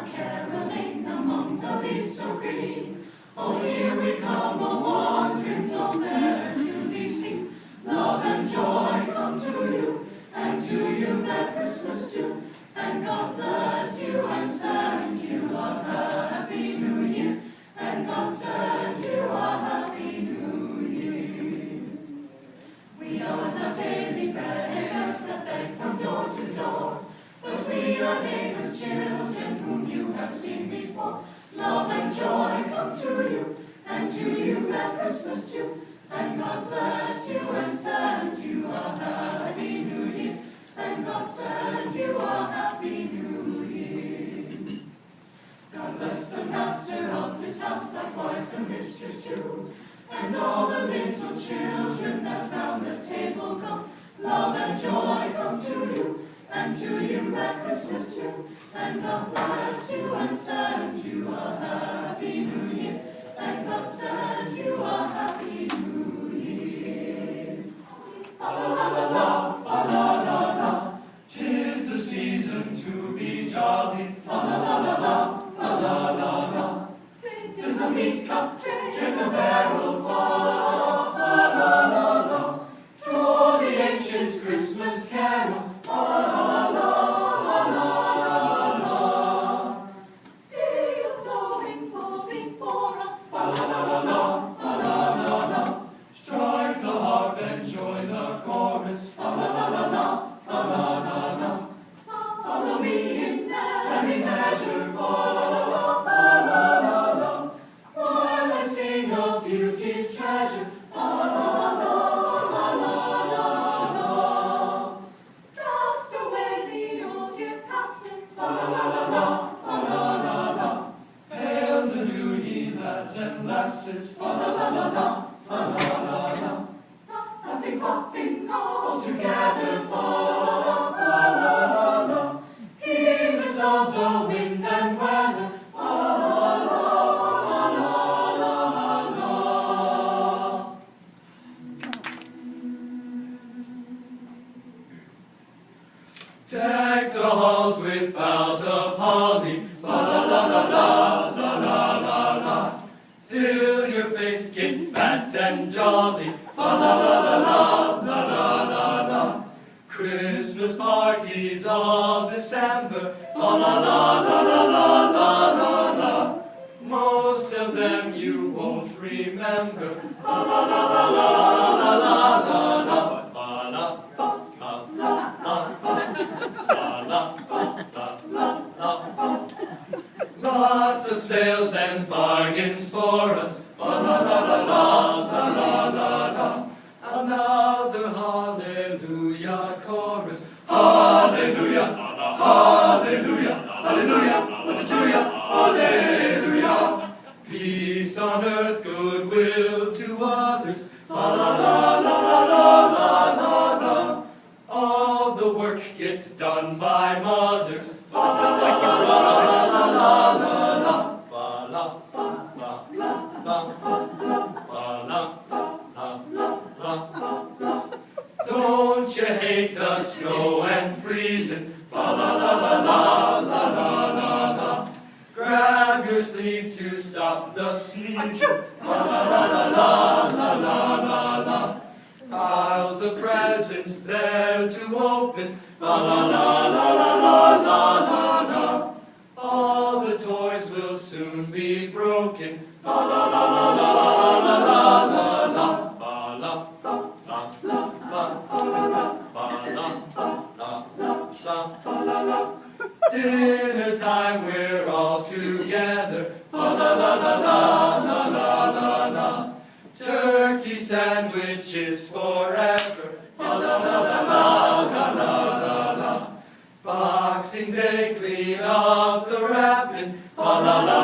caroling among the leaves so green. Oh, here we come, a wandering so fair to be seen. Love and joy come to you, and to you that Christmas too. And God bless you and send you a happy new year. And God send you a happy new year. We are not daily beggars that beg from door to door, but we are neighbors' children whom you have seen before. Love and joy come to you, and to you that Christmas too. And God bless you and send you a happy new year. And God send you a happy new year. God bless the master of this house, likewise the mistress too, and all the little children that round the table come. Love and joy come to you, and to you that Christmas too. And God bless you and send you a happy new year. And God send you a happy new year. La la la la la, la la la. 'Tis the season to be jolly. La la la la la, la la la la. Fill the meat cup, drink the barrel full. La la la la. Draw the ancient Christmas carol. La la la la la la la. See the flowing, flowing for us. La la la la la la la la. Strike the harp and join the chorus. La la la la la la la la. Follow me in merry measure, follow, la la la, while I sing of beauty's treasure. La la la la la. Cast away the old year passes. La la la la. Hail the new ye lads and lasses. La la la. Laughing, hopping, all together. La la. Heedless of the wind and weather. Deck the halls with boughs of holly. La la la la la la la la la. Fill your face, get fat and jolly. La la la la la la la la la. Christmas parties all December. La la la la la la la la la. Most of them you won't remember. La la la la la la la la la. Lots of sales and bargains for us. La la la la la la la la. Another hallelujah chorus. Hallelujah, hallelujah, hallelujah. What's it to ya? Hallelujah. Peace on earth, goodwill to others. La la la la la la la la la. All the work gets done by mothers. La la la la la la la la la. La la la la la la. Don't you hate the snow and freezing? La la la la la la la la la. Grab your sleeve to stop the sneezing. La la la la la la la la la. Piles of presents there to open. La la la la la la la la la. All the toys will soon be broken. La la la la la la la la la. La la la la la. Dinner time, we're all together. La la la la la la la la la. Turkey sandwiches forever. La la la la la la la la. Boxing Day, clean up the wrapping. La la la